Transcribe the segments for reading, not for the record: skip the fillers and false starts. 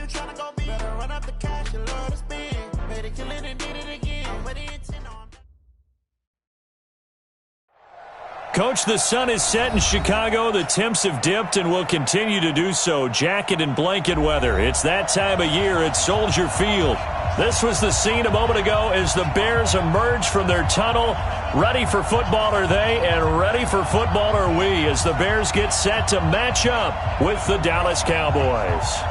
you tryna go be? Better run up the cash and love to spend. Made it, kill it, and did it again. I'm with the intent on. Coach, the sun is set in Chicago. The temps have dipped and will continue to do so. Jacket and blanket weather. It's that time of year at Soldier Field. This was the scene a moment ago as the Bears emerged from their tunnel. Ready for football are they, and ready for football are we as the Bears get set to match up with the Dallas Cowboys.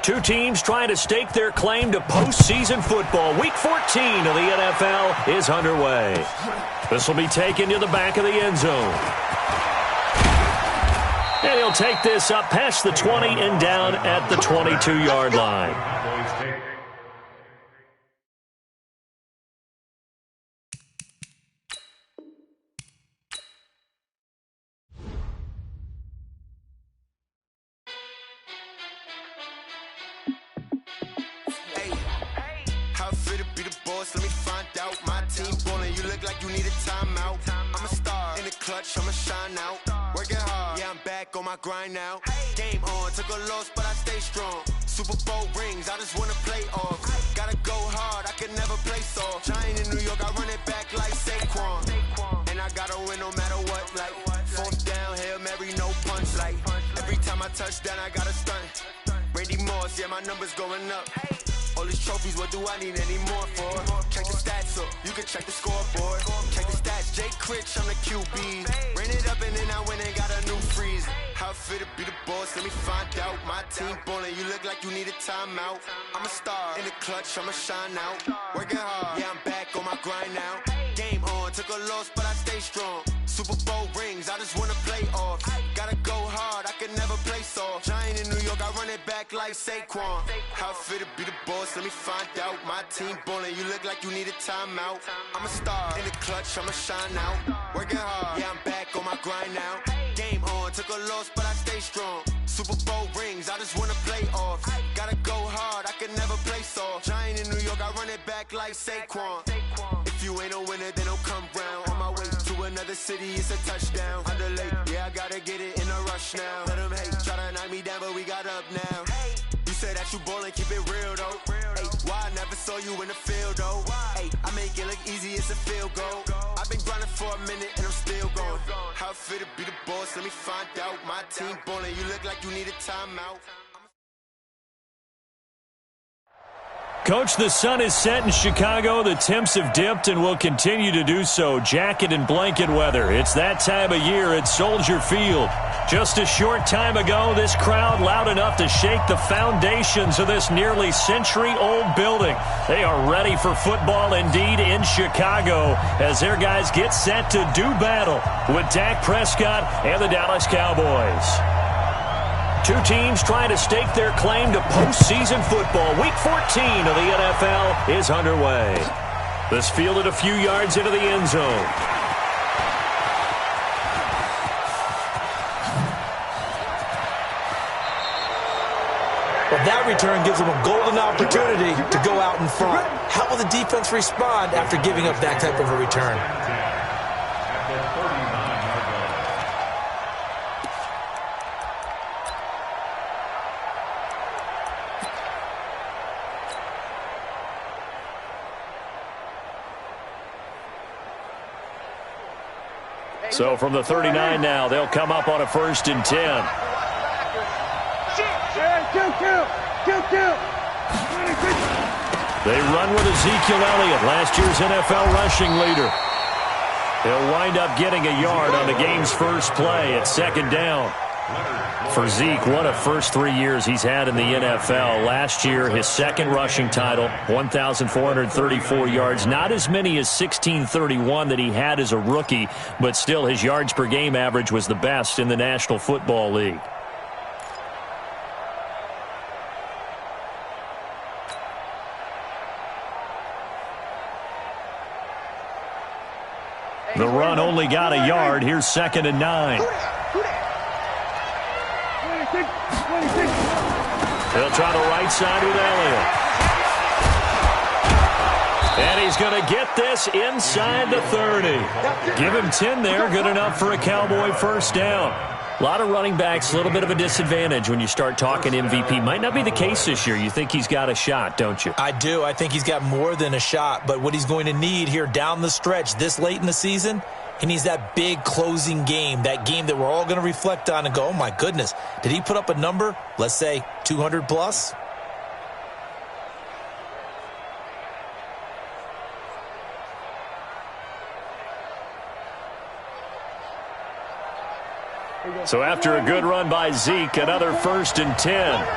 Two teams trying to stake their claim to postseason football. Week 14 of the NFL is underway. This will be taken to the back of the end zone. And he'll take this up past the 20 and down at the 22-yard line. I'ma shine out, working hard, yeah I'm back on my grind now. Game on, took a loss but I stay strong. Super Bowl rings, I just wanna play off. Gotta go hard, I can never play soft. Giant in New York, I run it back like Saquon. And I gotta win no matter what, like fourth down, Hail Mary, no punch. Like every time I touch down, I gotta stunt. Randy Moss, yeah my numbers going up. All these trophies, what do I need any more for? Check the stats up, you can check the scoreboard. Check the stats, Jay Critch, I'm the QB. Ran it up and then I went and got a new freeze. How it fit to be the boss, let me find out. My team ballin', you look like you need a timeout. I'm a star, in the clutch, I'ma shine out. Working hard, yeah I'm back on my grind now. Game on, took a loss but I stay strong. Super Bowl rings, I just wanna play off. Gotta go hard, I can never play soft. Giant in New York, I run it back like Saquon. How it fit to be the boss, let me find out. My team ballin', you look like you need a timeout. I'm a star, in the clutch, I'ma shine out. Working hard, yeah I'm back on my grind now. Game on, took a loss but I stay strong. Super Bowl rings, I just wanna play off. Gotta go hard, I can never play soft. Giant in New York, I run it back like Saquon. If you ain't a winner, then don't come round. On my way to another city, it's a touchdown. Under late, yeah, I gotta get it in a rush now. Let them hate, try to knock me down, but we got up now. You say that you ballin', keep it real though. Hey, why I never saw you in the field though? Hey, I make it look easy, it's a field goal. I've been grinding for a minute and I'm still going. How it fit to be the boss, let me find out. My team ballin', you look like you need a timeout. Coach, the sun is set in Chicago. The temps have dipped and will continue to do so. Jacket and blanket weather. It's that time of year at Soldier Field. Just a short time ago, this crowd loud enough to shake the foundations of this nearly century-old building. They are ready for football indeed in Chicago as their guys get set to do battle with Dak Prescott and the Dallas Cowboys. Two teams trying to stake their claim to postseason football. Week 14 of the NFL is underway. This fielded a few yards into the end zone. Well, that return gives them a golden opportunity to go out in front. How will the defense respond after giving up that type of a return? So from the 39 now, they'll come up on a 1st and 10. They run with Ezekiel Elliott, last year's NFL rushing leader. He'll wind up getting a yard on the game's first play at second down. For Zeke, what a first 3 years he's had in the NFL. Last year, his second rushing title, 1,434 yards. Not as many as 1,631 that he had as a rookie, but still his yards per game average was the best in the National Football League. The run only got a yard. Here's 2nd and 9. He'll try the right side with Elliott. And he's going to get this inside the 30. Give him 10 there. Good enough for a Cowboy first down. A lot of running backs, a little bit of a disadvantage when you start talking MVP. Might not be the case this year. You think he's got a shot, don't you? I do. I think he's got more than a shot. But what he's going to need here down the stretch this late in the season, he needs that big closing game, that game that we're all going to reflect on and go, oh, my goodness, did he put up a number, let's say 200 plus? So after a good run by Zeke, another 1st and 10.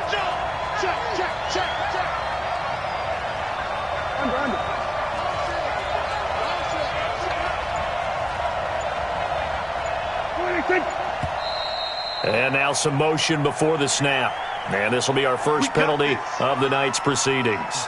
And now some motion before the snap. And this will be our first penalty of the night's proceedings.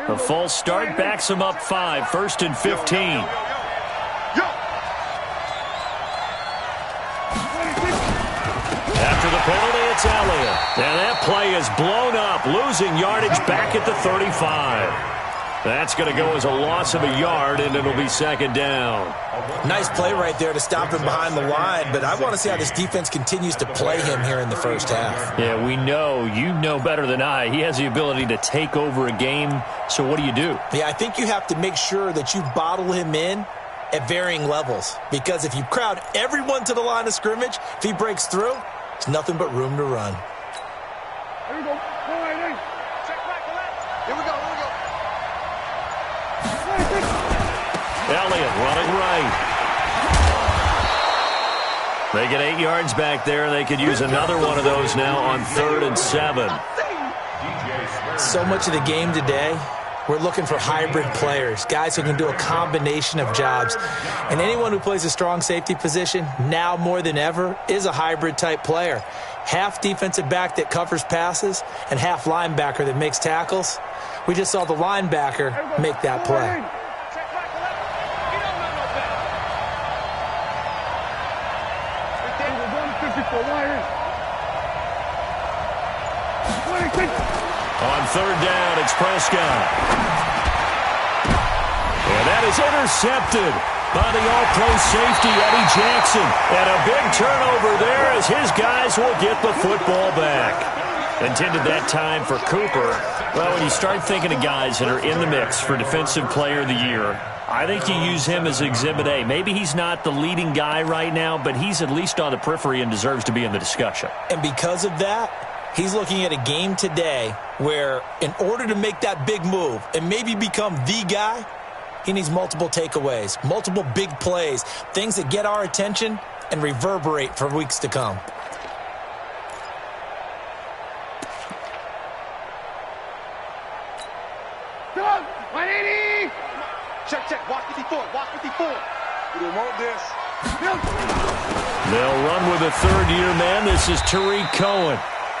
A false start backs him up 5, 1st and 15. After the penalty, it's Elliott. And that play is blown up, losing yardage back at the 35. That's going to go as a loss of a yard, and it'll be 2nd down. Nice play right there to stop him behind the line, but I want to see how this defense continues to play him here in the first half. Yeah, we know. You know better than I. He has the ability to take over a game, so what do you do? Yeah, I think you have to make sure that you bottle him in at varying levels, because if you crowd everyone to the line of scrimmage, if he breaks through, there's nothing but room to run. Here we go. Go right in. Check back to left. Here we go. Here we go. Elliott running right. They get 8 yards back there. They could use another one of those now on 3rd and 7. So much of the game today, we're looking for hybrid players, guys who can do a combination of jobs. And anyone who plays a strong safety position, now more than ever, is a hybrid type player. Half defensive back that covers passes and half linebacker that makes tackles. We just saw the linebacker make that play. On 3rd down, it's Prescott. And that is intercepted by the all-pro safety, Eddie Jackson. And a big turnover there as his guys will get the football back. Intended that time for Cooper. Well, when you start thinking of guys that are in the mix for Defensive Player of the Year, I think you use him as Exhibit A. Maybe he's not the leading guy right now, but he's at least on the periphery and deserves to be in the discussion. And because of that, he's looking at a game today where in order to make that big move and maybe become the guy, he needs multiple takeaways, multiple big plays, things that get our attention and reverberate for weeks to come. Dog, 180. Check. Watch 54. Watch 54. We don't want this. They'll run with a third-year man. This is Tariq Cohen.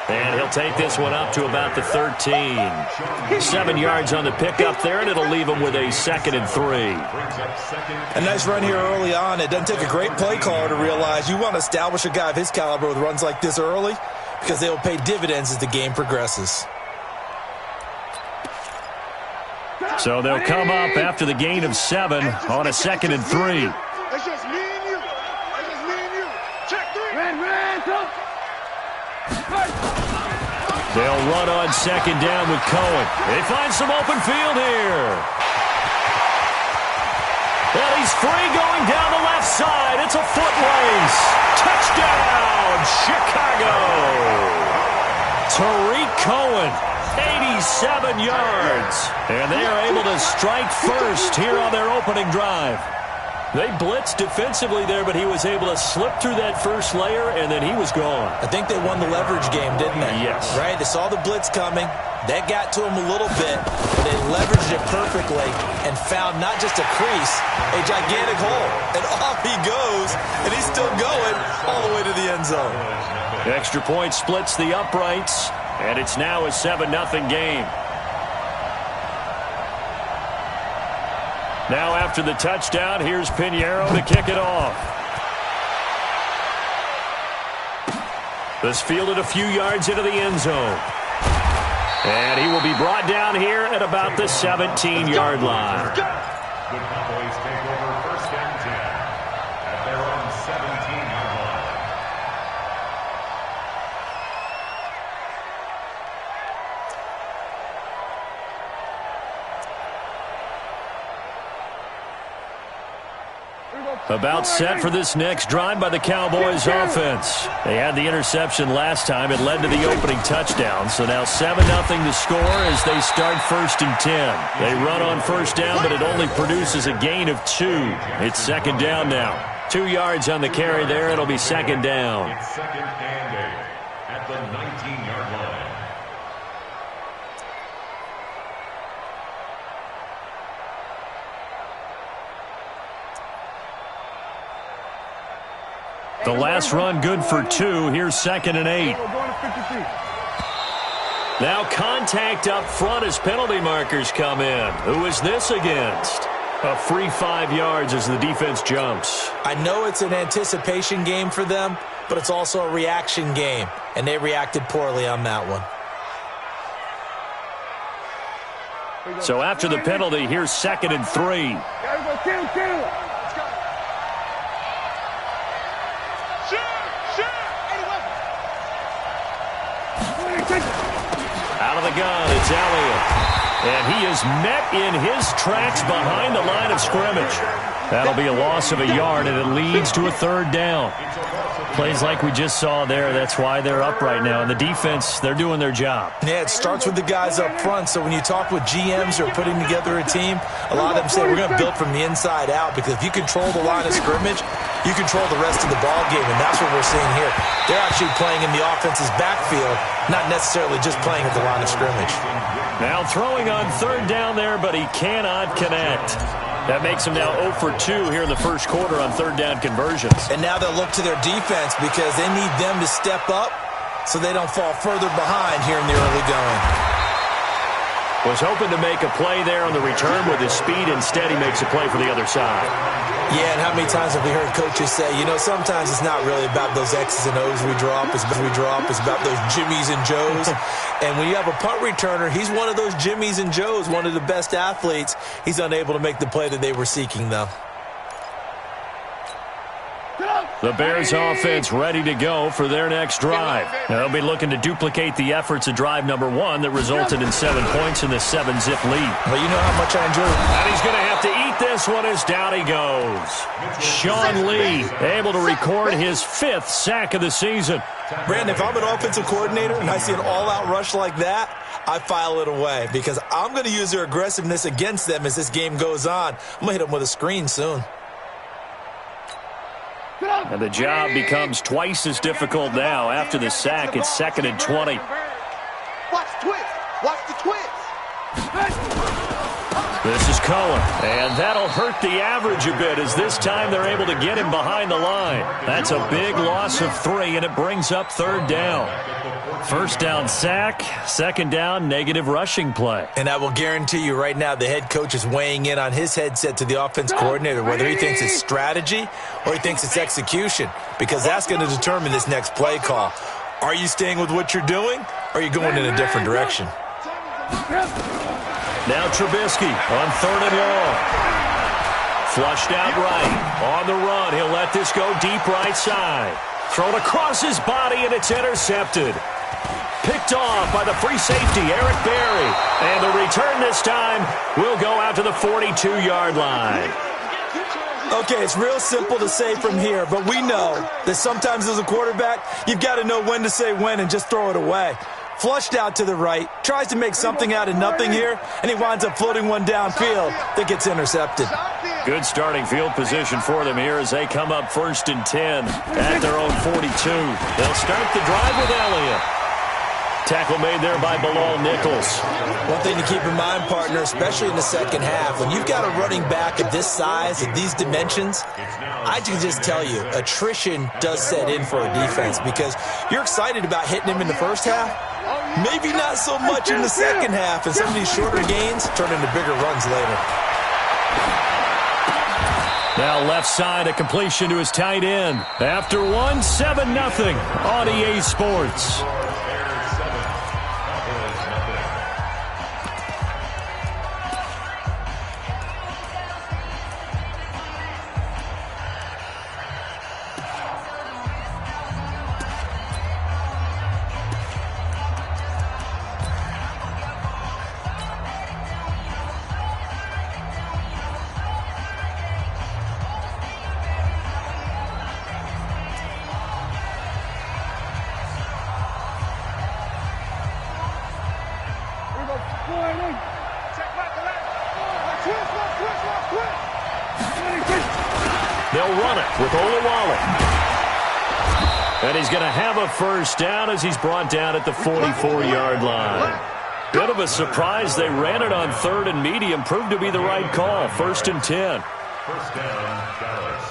And he'll take this one up to about the 13. 7 yards on the pickup there, and it'll leave him with a 2nd and 3. A nice run here early on. It doesn't take a great play caller to realize you want to establish a guy of his caliber with runs like this early because they will pay dividends as the game progresses. So they'll come up after the gain of 7 on a 2nd and 3. It's just me and you. It's just me and you. Check 3. Red, go. They'll run on second down with Cohen. They find some open field here. And he's free going down the left side. It's a foot race. Touchdown, Chicago. Tariq Cohen, 87 yards. And they are able to strike first here on their opening drive. They blitzed defensively there, but he was able to slip through that first layer, and then he was gone. I think they won the leverage game, didn't they? Yes. Right? They saw the blitz coming. That got to him a little bit, but they leveraged it perfectly and found not just a crease, a gigantic hole. And off he goes, and he's still going all the way to the end zone. The extra point splits the uprights, and it's now a 7-0 game. Now after the touchdown, here's Pinheiro to kick it off. This fielded a few yards into the end zone. And he will be brought down here at about the 17-yard line. The Cowboys take over first and 10 at their own 17-yard line. About set for this next drive by the Cowboys offense. They had the interception last time. It led to the opening touchdown. So now 7-0 to score as they start first and 10. They run on first down, but it only produces a gain of 2. It's second down now. 2 yards on the carry there. It'll be second down. It's second and 8 at the 19-yard line. The last run good for 2. Here's second and 8. Now contact up front as penalty markers come in. Who is this against? A free 5 yards as the defense jumps. I know it's an anticipation game for them, but it's also a reaction game, and they reacted poorly on that one. So after the penalty, here's second and 3. Out of the gun, it's Elliott. And he is met in his tracks behind the line of scrimmage. That'll be a loss of a yard, and it leads to a third down. Plays like we just saw there. That's why they're up right now. And the defense, they're doing their job. Yeah, it starts with the guys up front. So when you talk with GMs who are putting together a team, a lot of them say we're going to build from the inside out, because if you control the line of scrimmage, you control the rest of the ball game, and that's what we're seeing here. They're actually playing in the offense's backfield, not necessarily just playing at the line of scrimmage. Now throwing on third down there, but he cannot connect. That makes him now 0 for 2 here in the first quarter on third down conversions. And now they'll look to their defense because they need them to step up so they don't fall further behind here in the early going. Was hoping to make a play there on the return with his speed. Instead, he makes a play for the other side. Yeah, and how many times have we heard coaches say, you know, sometimes it's not really about those X's and O's we draw up. It's about those Jimmies and Joes. And when you have a punt returner, he's one of those Jimmies and Joes, one of the best athletes. He's unable to make the play that they were seeking, though. The Bears offense ready to go for their next drive. They'll be looking to duplicate the efforts of drive number 1 that resulted in 7 points in the 7-zip lead. Well, you know how much I enjoy it. And he's going to have to eat this one as down he goes. Sean Lee able to record his 5th sack of the season. Brandon, if I'm an offensive coordinator and I see an all-out rush like that, I file it away because I'm going to use their aggressiveness against them as this game goes on. I'm going to hit them with a screen soon. And the job becomes twice as difficult now. After the sack, it's second and 20. Watch the twist. Watch the twist. This is Cohen, and that'll hurt the average a bit as this time they're able to get him behind the line. That's a big loss of 3, and it brings up third down. First down sack, second down negative rushing play. And I will guarantee you right now the head coach is weighing in on his headset to the offense coordinator, whether he thinks it's strategy or he thinks it's execution, because that's going to determine this next play call. Are you staying with what you're doing, or are you going in a different direction? Now Trubisky on third and long. Flushed out right. On the run, he'll let this go deep right side. Thrown across his body, and it's intercepted. Picked picked off by the free safety, Eric Berry. And the return this time will go out to the 42-yard line. Okay, it's real simple to say from here, but we know that sometimes as a quarterback, you've got to know when to say when and just throw it away. Flushed out to the right, tries to make something out of nothing here, and he winds up floating one downfield that gets intercepted. Good starting field position for them here as they come up 1st and 10 at their own 42. They'll start the drive with Elliott. Tackle made there by Bilal Nichols. One thing to keep in mind, partner, especially in the second half, when you've got a running back of this size, of these dimensions, I can just tell you, attrition does set in for a defense because you're excited about hitting him in the first half, maybe not so much in the second half, and some of these shorter gains turn into bigger runs later. Now left side, a completion to his tight end. After one, 7-0 on EA Sports. They'll run it with Olawale. And he's going to have a first down as he's brought down at the 44-yard line. Bit of a surprise. They ran it on 3rd and medium. Proved to be the right call. 1st and 10. First down, Dallas.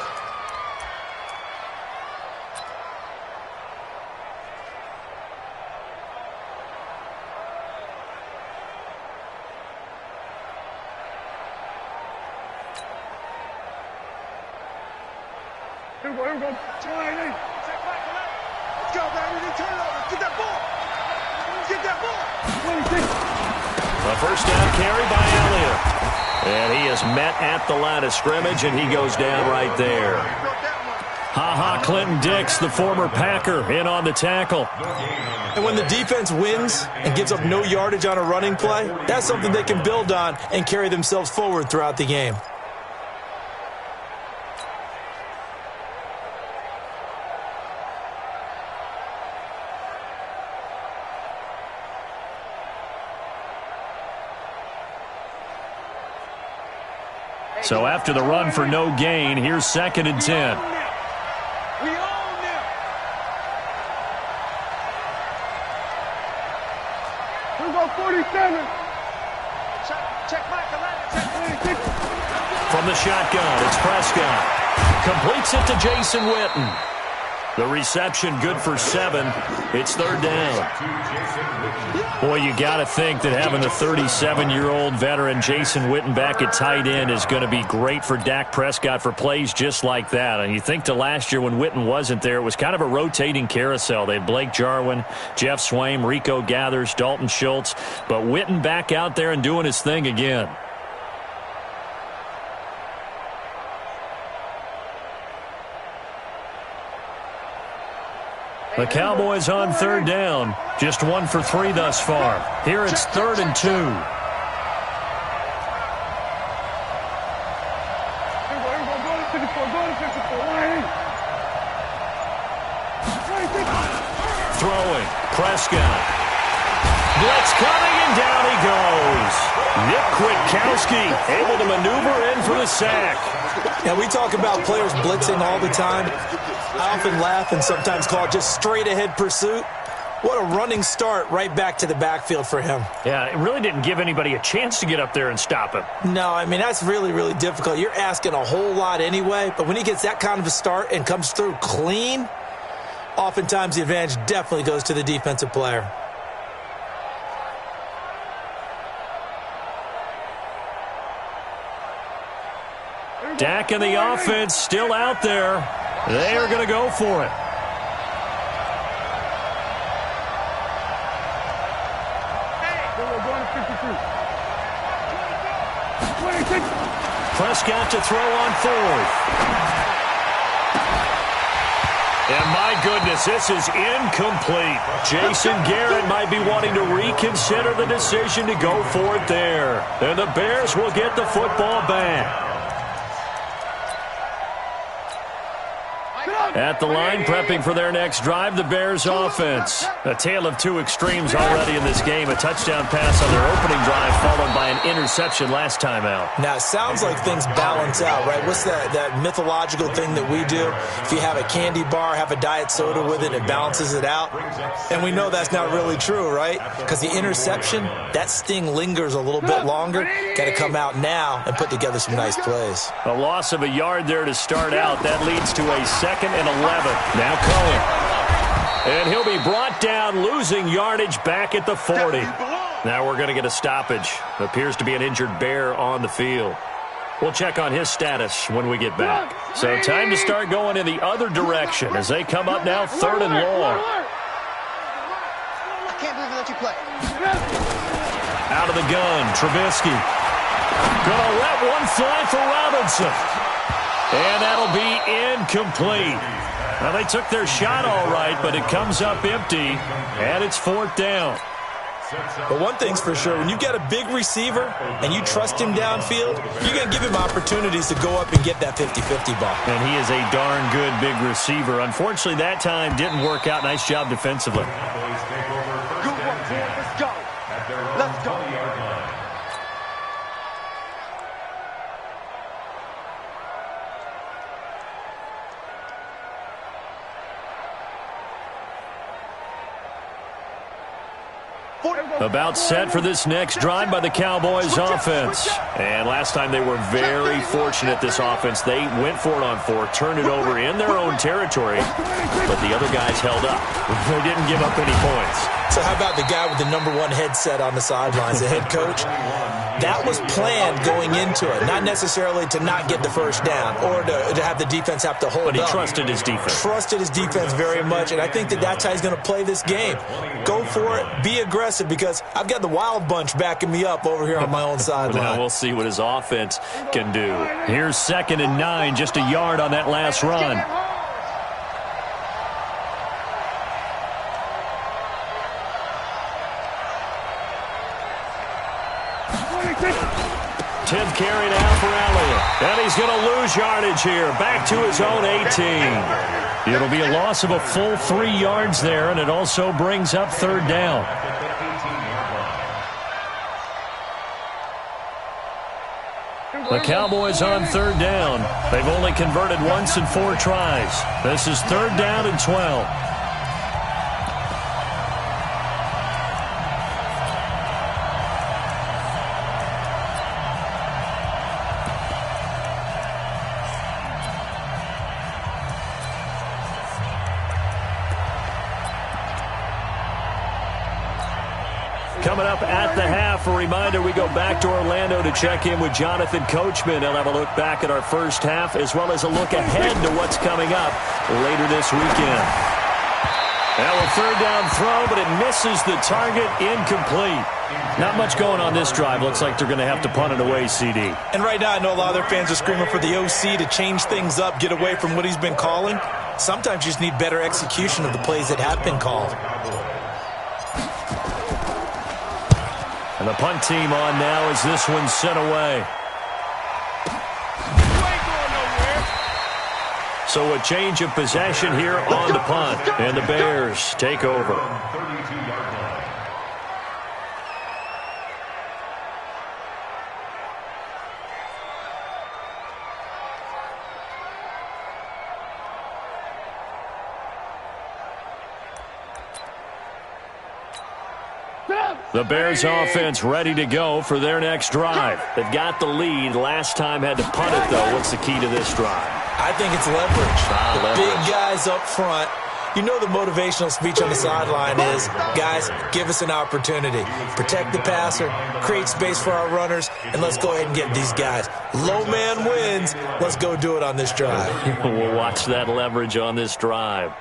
Here we go. Let's go, baby. Turn over. Get that ball. Get that ball. A first down carry by Elliott. And he is met at the line of scrimmage, and he goes down right there. Clinton Dix, the former Packer, in on the tackle. And when the defense wins and gives up no yardage on a running play, that's something they can build on and carry themselves forward throughout the game. So after the run for no gain, here's 2nd and 10. We own them. Here we go, 47. Check Mike, 26. From the shotgun, it's Prescott. Completes it to Jason Witten. The reception good for 7. It's 3rd down. Boy, you got to think that having the 37-year-old veteran Jason Witten back at tight end is going to be great for Dak Prescott for plays just like that. And you think to last year when Witten wasn't there, it was kind of a rotating carousel. They had Blake Jarwin, Jeff Swaim, Rico Gathers, Dalton Schultz. But Witten back out there and doing his thing again. The Cowboys on 3rd down. Just 1 for 3 thus far. Here it's 3rd and 2. Throwing. Prescott. Blitz coming, and down he goes. Nick Kwiatkowski able to maneuver in for the sack. Now, we talk about players blitzing all the time. I often laugh and sometimes call it just straight-ahead pursuit. What a running start right back to the backfield for him. Yeah, it really didn't give anybody a chance to get up there and stop him. No, I mean, that's really, really difficult. You're asking a whole lot anyway, but when he gets that kind of a start and comes through clean, oftentimes the advantage definitely goes to the defensive player. Dak and the offense still out there. They are going to go for it. Prescott to throw on 4th. And my goodness, this is incomplete. Jason Garrett might be wanting to reconsider the decision to go for it there. And the Bears will get the football back. At the line, prepping for their next drive, the Bears offense. A tale of two extremes already in this game. A touchdown pass on their opening drive, followed by an interception last time out. Now, it sounds like things balance out, right? What's that mythological thing that we do? If you have a candy bar, have a diet soda with it, it balances it out. And we know that's not really true, right? Because the interception, that sting lingers a little bit longer. Got to come out now and put together some nice plays. A loss of a yard there to start out. That leads to a 2nd and 11. Now Cohen. And he'll be brought down, losing yardage back at the 40. Now we're going to get a stoppage. Appears to be an injured Bear on the field. We'll check on his status when we get back. So time to start going in the other direction as they come up now 3rd and long. I can't believe we let you play. Out of the gun, Trubisky. Gonna let one fly for Robinson. And that'll be incomplete. Now, they took their shot all right, but it comes up empty, and it's 4th down. But one thing's for sure, when you've got a big receiver and you trust him downfield, you're going to give him opportunities to go up and get that 50-50 ball. And he is a darn good big receiver. Unfortunately, that time didn't work out. Nice job defensively. Good work, boy. Let's go. Let's go. About set for this next drive by the Cowboys offense. And last time they were very fortunate, this offense. They went for it on 4, turned it over in their own territory, but the other guys held up. They didn't give up any points. So how about the guy with the #1 headset on the sidelines, the head coach? That was planned going into it, not necessarily to not get the first down or to have the defense have to hold up. But he trusted his defense. Trusted his defense very much, and I think that's how he's going to play this game. Go for it, be aggressive, because I've got the wild bunch backing me up over here on my own sideline. Now we'll see what his offense can do. Here's 2nd and 9, just a yard on that last run. Tenth carry now for Elliott. And he's going to lose yardage here. Back to his own 18. It'll be a loss of a full 3 yards there, and it also brings up 3rd down. The Cowboys on 3rd down. They've only converted once in 4 tries. This is 3rd down and 12. Coming up at the half, a reminder, we go back to Orlando to check in with Jonathan Coachman. He'll have a look back at our first half as well as a look ahead to what's coming up later this weekend. Now a 3rd down throw, but it misses the target, incomplete. Not much going on this drive. Looks like they're going to have to punt it away, CD. And right now I know a lot of their fans are screaming for the OC to change things up, get away from what he's been calling. Sometimes you just need better execution of the plays that have been called. And the punt team on now as this one's sent away. So a change of possession here on the punt. And the Bears take over. The Bears offense ready to go for their next drive. They've got the lead. Last time had to punt it, though. What's the key to this drive? I think it's leverage. Leverage. Big guys up front. You know the motivational speech on the sideline is, guys, give us an opportunity. Protect the passer, create space for our runners, and let's go ahead and get these guys. Low man wins. Let's go do it on this drive. We'll watch that leverage on this drive.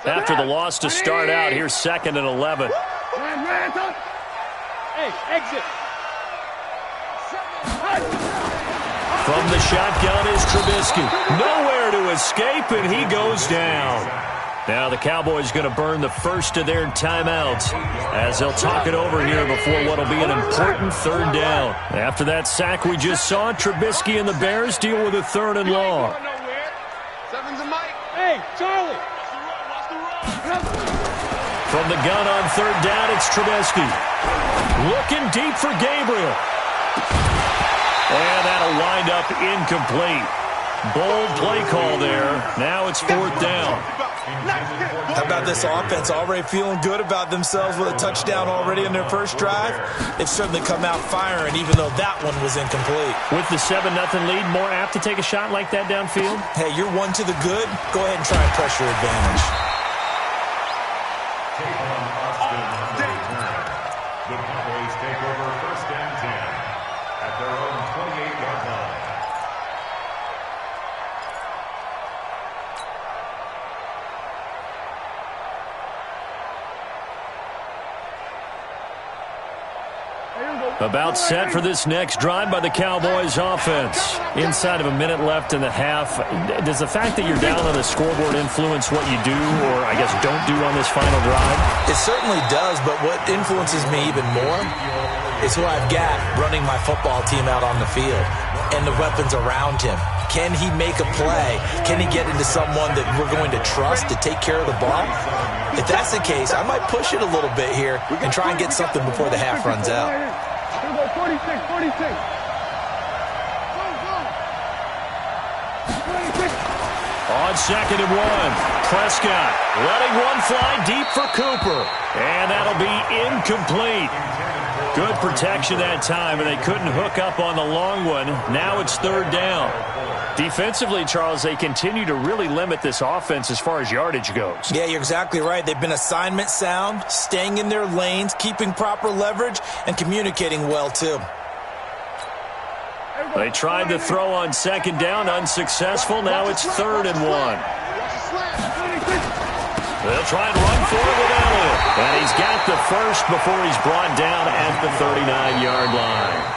After the loss to start out, here's 2nd and 11. Hey, exit. From the shotgun is Trubisky. Nowhere to escape, and he goes down. Now the Cowboys going to burn the first of their timeouts as they'll talk it over here before what will be an important third down. After that sack we just saw, Trubisky and the Bears deal with a third and long. Hey, Charlie. From the gun on third down, it's Trubisky. Looking deep for Gabriel. And that'll wind up incomplete. Bold play call there. Now it's fourth down. How about this offense already feeling good about themselves with a touchdown already in their first drive? They've certainly come out firing, even though that one was incomplete. With the 7-0 lead, more apt to take a shot like that downfield? Hey, you're one to the good. Go ahead and try and press your advantage. The Cowboys take over first and 10 at their own 28-yard line. About set for this next drive by the Cowboys offense. Inside of a minute left in the half. Does the fact that you're down on the scoreboard influence what you do, or I guess don't do on this final drive? It certainly does, but what influences me even more is who I've got running my football team out on the field and the weapons around him. Can he make a play? Can he get into someone that we're going to trust to take care of the ball? If that's the case, I might push it a little bit here and try and get something before the half runs out. 46. On second and one, Prescott letting one fly deep for Cooper. And that'll be incomplete. Good protection that time, and they couldn't hook up on the long one. Now it's third down. Defensively, Charles, they continue to really limit this offense as far as yardage goes. Yeah, you're exactly right. They've been assignment sound, staying in their lanes, keeping proper leverage, and communicating well, too. They tried to throw on second down, unsuccessful. Now it's third and one. They'll try and run for it with Elliott. And he's got the first before he's brought down at the 39-yard line.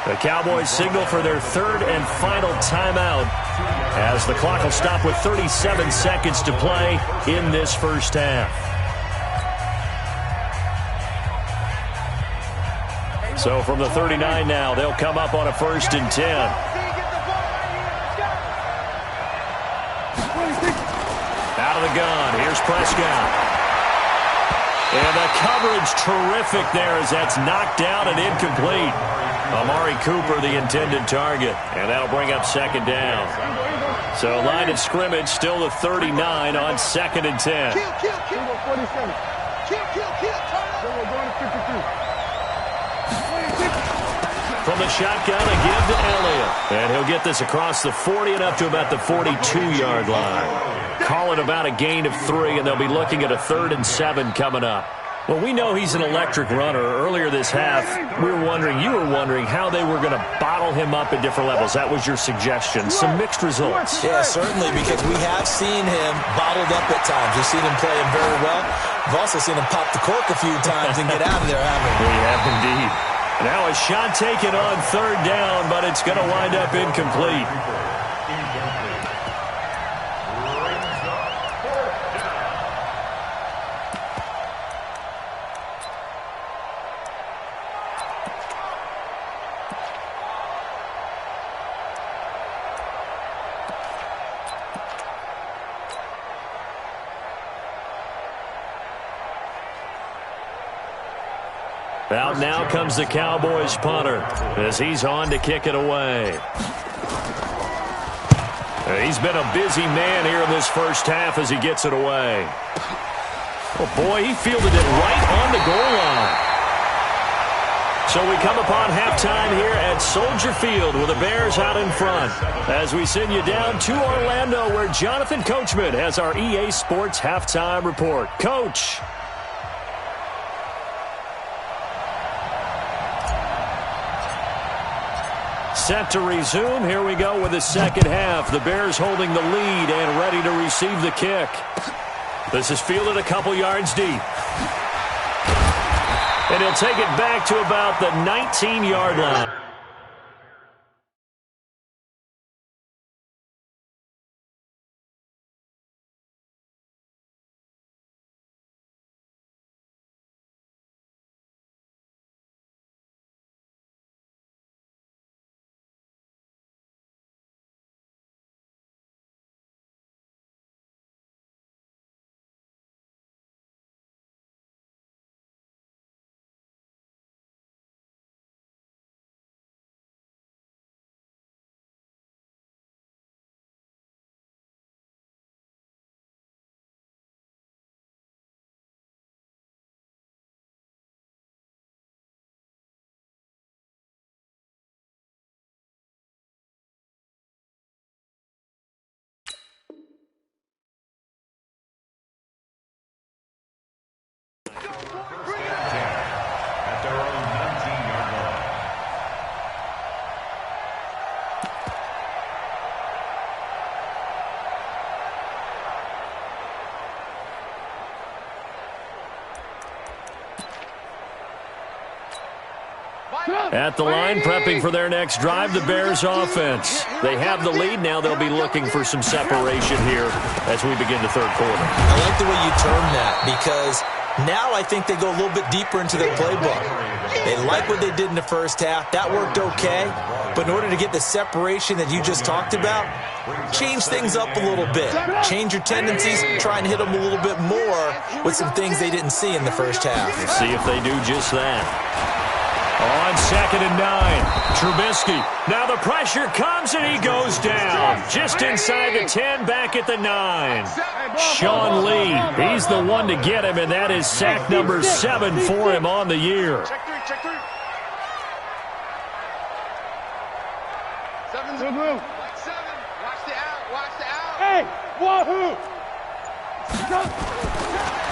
The Cowboys signal for their third and final timeout as the clock will stop with 37 seconds to play in this first half. So from the 39 now, they'll come up on a first and 10. Out of the gun, here's Prescott. And the coverage terrific there as that's knocked down and incomplete. Amari Cooper, the intended target. And that'll bring up second down. So line of scrimmage still the 39 on second and 10. From the shotgun, a give to Elliott. And he'll get this across the 40 and up to about the 42-yard line. Call it about a gain of 3, and they'll be looking at a 3rd and 7 coming up. Well, we know he's an electric runner. Earlier this half, you were wondering how they were going to bottle him up at different levels. That was your suggestion. Some mixed results. Yeah, certainly, because we have seen him bottled up at times. We've seen him playing very well. We've also seen him pop the cork a few times and get out of there, haven't we? We have indeed. Now a shot taken on third down, but it's going to wind up incomplete. Out now comes the Cowboys punter as he's on to kick it away. He's been a busy man here in this first half as he gets it away. Oh, boy, he fielded it right on the goal line. So we come upon halftime here at Soldier Field with the Bears out in front as we send you down to Orlando where Jonathan Coachman has our EA Sports halftime report. Coach. Set to resume. Here we go with the second half. The Bears holding the lead and ready to receive the kick. This is fielded a couple yards deep. And he'll take it back to about the 19-yard line. At their own 19-yard line. At the line, prepping for their next drive, the Bears offense. They have the lead. Now they'll be looking for some separation here as we begin the third quarter. I like the way you term that, because now I think they go a little bit deeper into their playbook. They like what they did in the first half. That worked okay. But in order to get the separation that you just talked about, change things up a little bit. Change your tendencies, try and hit them a little bit more with some things they didn't see in the first half. We'll see if they do just that. On 2nd and 9, Trubisky. Now the pressure comes and he goes down. Just inside the 10, back at the 9. Sean Lee, he's the one to get him, and that is sack number 7 for him on the year. Check three, check three. 7's blue. 7. Watch the out, watch the out. Hey, wahoo!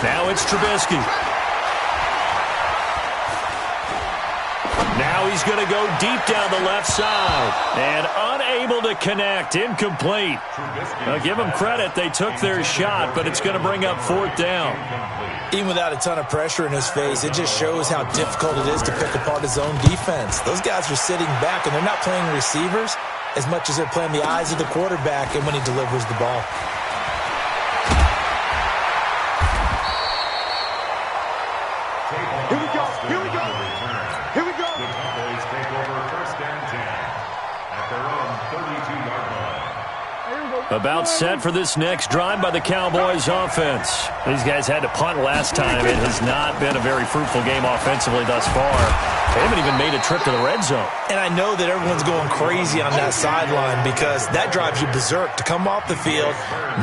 Now it's Trubisky. Now he's going to go deep down the left side. And unable to connect. Incomplete. Now, give them credit. They took their shot, but it's going to bring up 4th down. Even without a ton of pressure in his face, it just shows how difficult it is to pick apart his own defense. Those guys are sitting back, and they're not playing receivers as much as they're playing the eyes of the quarterback and when he delivers the ball. Here we go, here we go. Here we go. The Cowboys take over 1st and 10 at their own 32-yard line. About set for this next drive by the Cowboys offense. These guys had to punt last time. It has not been a very fruitful game offensively thus far. They haven't even made a trip to the red zone. And I know that everyone's going crazy on that sideline because that drives you berserk to come off the field,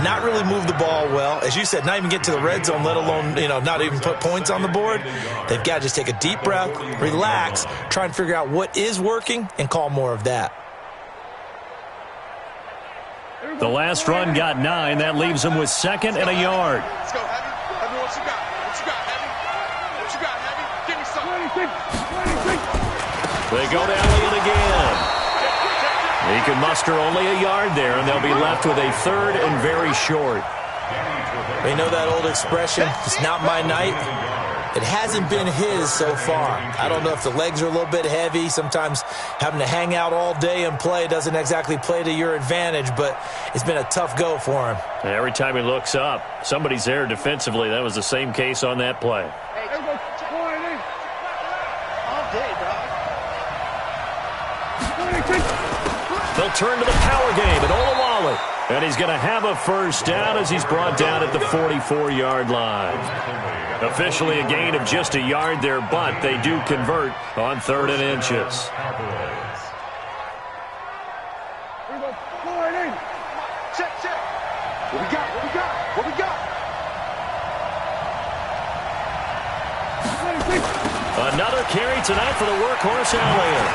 not really move the ball well. As you said, not even get to the red zone, let alone, not even put points on the board. They've got to just take a deep breath, relax, try and figure out what is working, and call more of that. The last run got 9. That leaves them with 2nd and a yard. Let's go, Heavy. Heavy, what you got? What you got, Heavy? What you got, Heavy? Give me something. They go to Elliott again. He can muster only a yard there, and they'll be left with a 3rd and very short. They know that old expression, it's not my night. It hasn't been his so far. I don't know if the legs are a little bit heavy. Sometimes having to hang out all day and play doesn't exactly play to your advantage, but it's been a tough go for him. And every time he looks up, somebody's there defensively. That was the same case on that play. Hey, all day, dog. They'll turn to the power game at Olawale. And he's going to have a first down as he's brought down at the 44-yard line. Officially a gain of just a yard there, but they do convert on 3rd and inches. Check, check. What we got? What we got? What we got? Another carry tonight for the workhorse Elliott.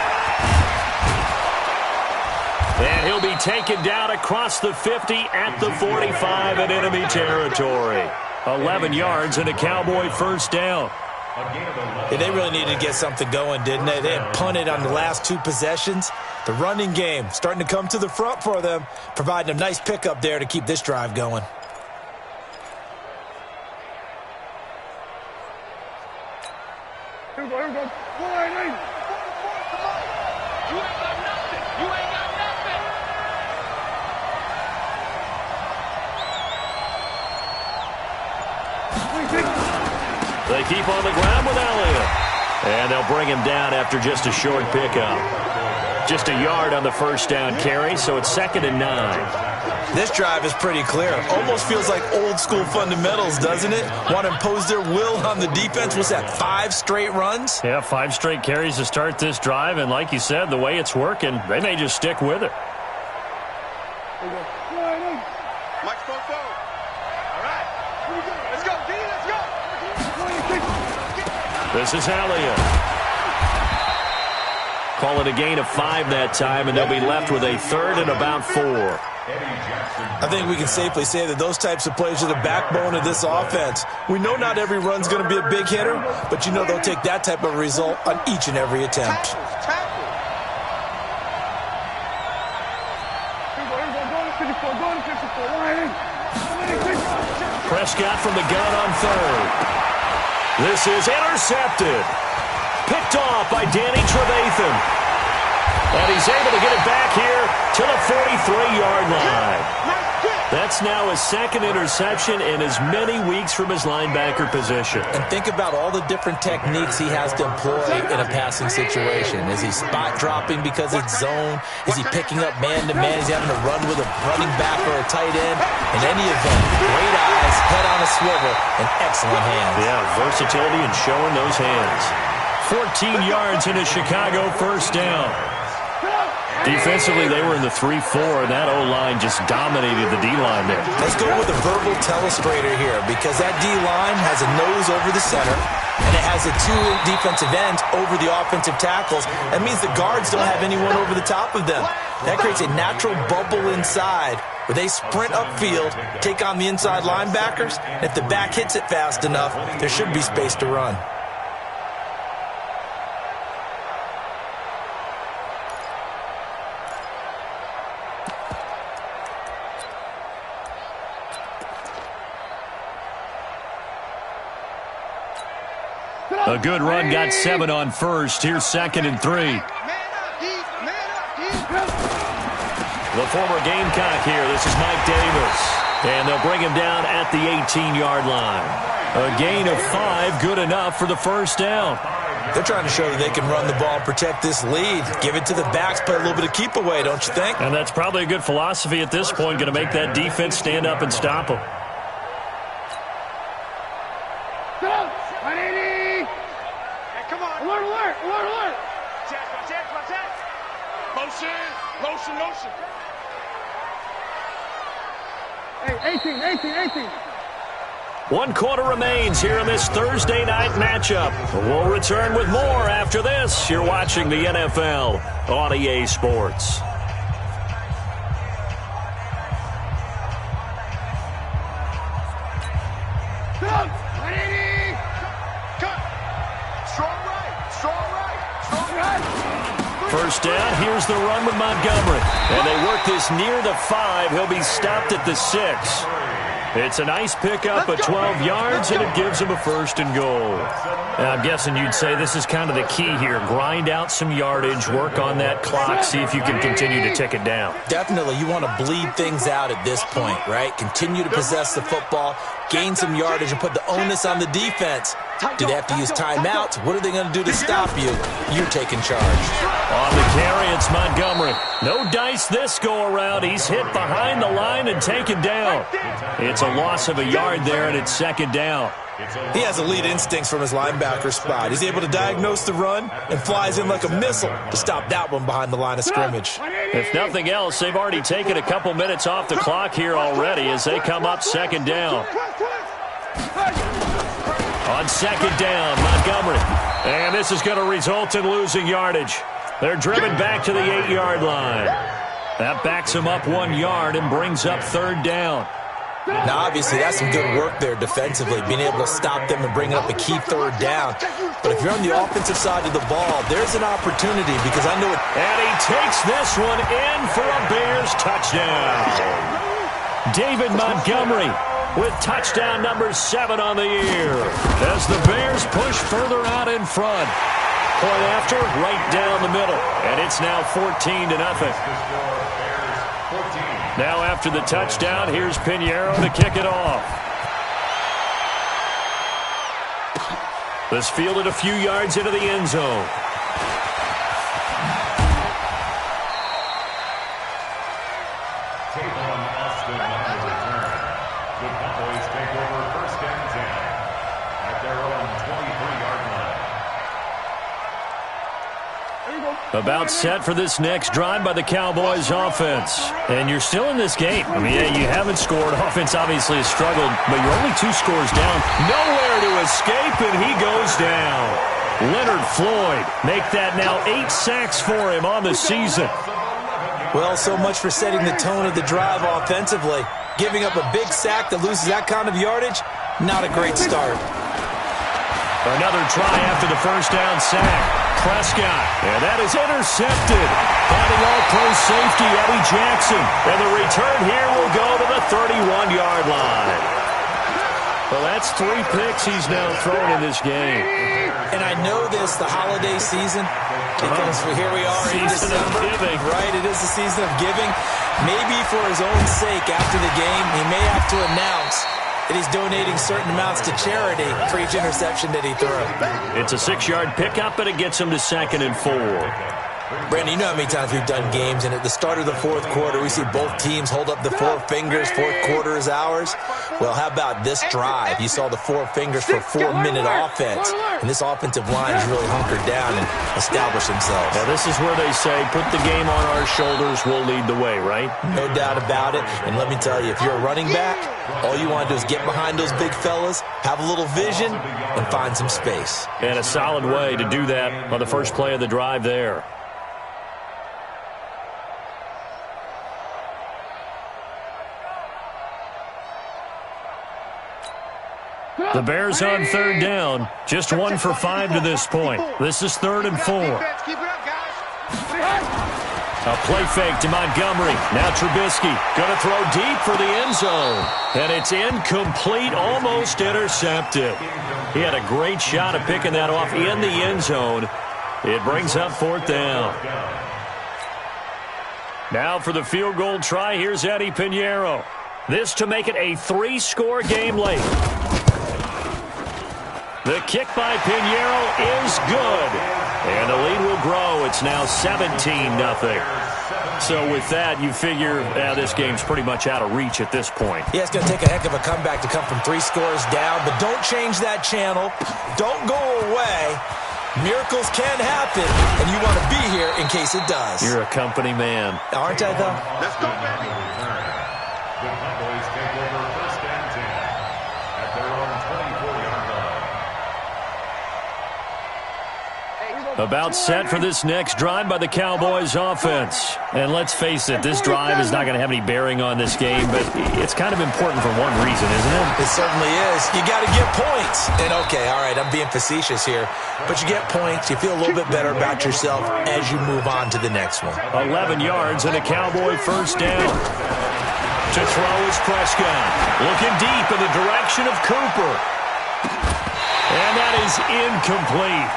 And he'll be taken down across the 50 at the 45 in enemy territory. 11 yards and a Cowboy first down. Yeah, they really needed to get something going, didn't they? They had punted on the last 2 possessions. The running game starting to come to the front for them, providing a nice pickup there to keep this drive going. Here we go, They keep on the ground with Elliott. And they'll bring him down after just a short pickup. Just a yard on the first down carry, so it's 2nd and 9. This drive is pretty clear. Almost feels like old school fundamentals, doesn't it? Want to impose their will on the defense. What's that, 5 straight runs? Yeah, 5 straight carries to start this drive, and like you said, the way it's working, they may just stick with it. Mike's going forward. All right. Here we go. Let's go, D. Let's go. This is Elliott. Call it a gain of 5 that time, and they'll be left with a 3rd and about 4. I think we can safely say that those types of plays are the backbone of this offense. We know not every run's going to be a big hitter, but you know they'll take that type of result on each and every attempt. Prescott from the gun on 3rd. This is intercepted. Picked off by Danny Trevathan. And he's able to get it back here to the 43-yard line. That's now his 2nd interception in as many weeks from his linebacker position. And think about all the different techniques he has to employ in a passing situation. Is he spot dropping because it's zone? Is he picking up man-to-man? Is he having to run with a running back or a tight end? In any event, great eyes, head on a swivel, and excellent hands. Yeah, versatility and showing those hands. 14 yards in a Chicago first down. Defensively, they were in the 3-4, and that O-line just dominated the D-line there. Let's go with a verbal telestrator here, because that D-line has a nose over the center, and it has the 2 defensive ends over the offensive tackles. That means the guards don't have anyone over the top of them. That creates a natural bubble inside, where they sprint upfield, take on the inside linebackers. If the back hits it fast enough, there should be space to run. A good run, got 7 on first. Here's 2nd and 3. The former Gamecock here. This is Mike Davis. And they'll bring him down at the 18-yard line. A gain of 5, good enough for the first down. They're trying to show that they can run the ball and protect this lead. Give it to the backs, play a little bit of keep away, don't you think? And that's probably a good philosophy at this point, going to make that defense stand up and stop them. Motion. Hey, 18. 1 quarter remains here in this Thursday night matchup. We'll return with more after this. You're watching the NFL on EA Sports. First down, here's the run with Montgomery. And they work this near the 5. He'll be stopped at the 6. It's a nice pickup of 12 yards, and it gives him a 1st and goal. Now, I'm guessing you'd say this is kind of the key here. Grind out some yardage, work on that clock, see if you can continue to tick it down. Definitely, you want to bleed things out at this point, right? Continue to possess the football, gain some yardage, and put the onus on the defense. Do they have to use timeouts? What are they going to do to stop you? You're taking charge. On the carry, it's Montgomery. No dice this go-around. He's hit behind the line and taken down. It's a loss of a yard there, and it's 2nd down. He has elite instincts from his linebacker spot. He's able to diagnose the run and flies in like a missile to stop that one behind the line of scrimmage. If nothing else, they've already taken a couple minutes off the clock here already as they come up 2nd down. On 2nd down, Montgomery. And this is going to result in losing yardage. They're driven back to the 8-yard line. That backs him up 1 yard and brings up 3rd down. Now, obviously, that's some good work there defensively, being able to stop them and bring up a key 3rd down. But if you're on the offensive side of the ball, there's an opportunity because I know it. And he takes this one in for a Bears touchdown. David Montgomery with touchdown number 7 on the year as the Bears push further out in front. Point after, right down the middle. And it's now 14-0. Now after the touchdown, here's Pinheiro to kick it off. This fielded a few yards into the end zone. About set for this next drive by the Cowboys offense. And you're still in this game. I mean, yeah, you haven't scored. Offense obviously has struggled, but you're only 2 scores down. Nowhere to escape, and he goes down. Leonard Floyd make that now 8 sacks for him on the season. Well, so much for setting the tone of the drive offensively. Giving up a big sack that loses that kind of yardage, not a great start. Another try after the first down sack. Prescott, and that is intercepted. Finding all-pro safety Eddie Jackson. And the return here will go to the 31-yard line. Well, that's 3 picks he's now thrown in this game. And I know this, the holiday season, because here we are in December. Right, it is the season of giving. Maybe for his own sake after the game, he may have to announce that he's donating certain amounts to charity for each interception that he threw. It's a 6-yard pickup, and it gets him to 2nd and 4. Brandon, you know how many times we've done games, and at the start of the 4th quarter, we see both teams hold up the 4 fingers, 4th quarter is ours. Well, how about this drive? You saw the 4 fingers for 4-minute offense, and this offensive line has really hunkered down and established themselves. Now, this is where they say, put the game on our shoulders, we'll lead the way, right? No doubt about it, and let me tell you, if you're a running back, all you want to do is get behind those big fellas, have a little vision, and find some space. And a solid way to do that on the first play of the drive there. The Bears on 3rd down. Just 1 for 5 to this point. This is 3rd and 4. A play fake to Montgomery. Now Trubisky going to throw deep for the end zone. And it's incomplete, almost intercepted. He had a great shot at picking that off in the end zone. It brings up 4th down. Now for the field goal try, here's Eddie Pinheiro. This to make it a 3-score game late. The kick by Pinheiro is good. And the lead will grow. It's now 17-0. So with that, you figure this game's pretty much out of reach at this point. Yeah, it's going to take a heck of a comeback to come from 3 scores down. But don't change that channel. Don't go away. Miracles can happen, and you want to be here in case it does. You're a company man. Aren't I, though? Let's go, baby. The Cowboys take over 1st and 10 at their own 24-yard line. About set for this next drive by the Cowboys offense. And let's face it, this drive is not going to have any bearing on this game, but it's kind of important for one reason, isn't it? It certainly is. You got to get points. And okay, all right, I'm being facetious here, but you get points, you feel a little bit better about yourself as you move on to the next one. 11 yards and a Cowboy first down. To throw is Prescott. Looking deep in the direction of Cooper. And that is incomplete.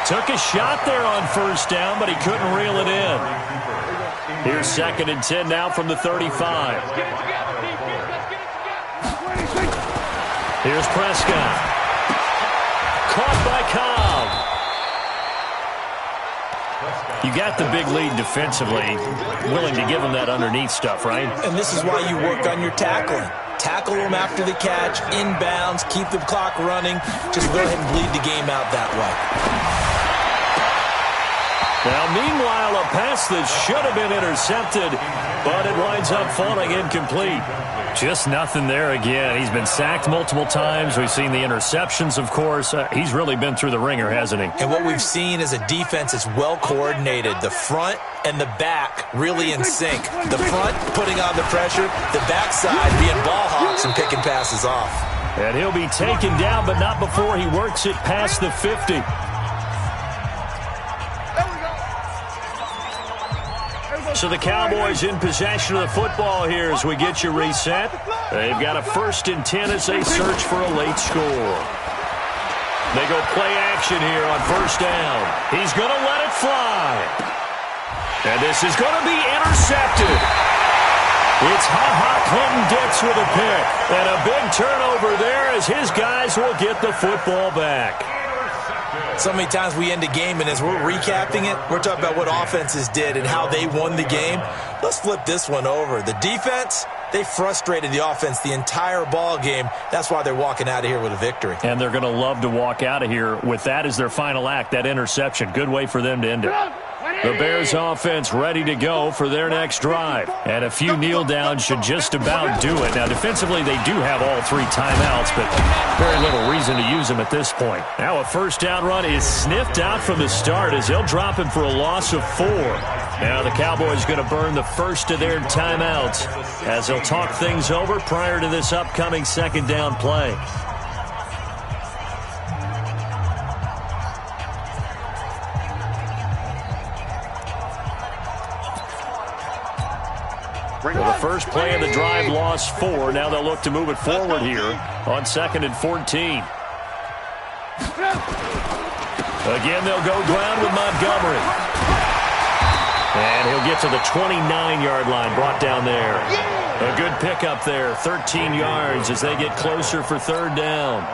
Took a shot there on first down, but he couldn't reel it in. Here's 2nd and 10 now from the 35. Here's Prescott. Caught by Cobb. You got the big lead defensively. Willing to give him that underneath stuff, right? And this is why you work on your tackling. Tackle them after the catch, inbounds, keep the clock running. Just go ahead and bleed the game out that way. Now, meanwhile, a pass that should have been intercepted, but it winds up falling incomplete. Just nothing there again. He's been sacked multiple times. We've seen the interceptions, of course. He's really been through the ringer, hasn't he? And what we've seen is a defense that's well coordinated. The front and the back really in sync. The front putting on the pressure, the backside being ball hawks and picking passes off. And he'll be taken down, but not before he works it past the 50. So the Cowboys in possession of the football here as we get you reset. They've got a 1st and 10 as they search for a late score. They go play action here on first down. He's going to let it fly. And this is going to be intercepted. It's Ha-Ha Clinton-Dix with a pick. And a big turnover there as his guys will get the football back. So many times we end a game, and as we're recapping it, we're talking about what offenses did and how they won the game. Let's flip this one over. The defense, they frustrated the offense the entire ball game. That's why they're walking out of here with a victory. And they're going to love to walk out of here with that as their final act, that interception. Good way for them to end it. The Bears offense ready to go for their next drive. And a few kneel downs should just about do it. Now, defensively, they do have all 3 timeouts, but very little reason to use them at this point. Now a first down run is sniffed out from the start as they'll drop him for a loss of 4. Now the Cowboys going to burn the first of their timeouts as they'll talk things over prior to this upcoming second down play. Well, the first play of the drive lost 4. Now they'll look to move it forward here on 2nd and 14. Again, they'll go ground with Montgomery. And he'll get to the 29-yard line, brought down there. A good pickup there, 13 yards as they get closer for 3rd down.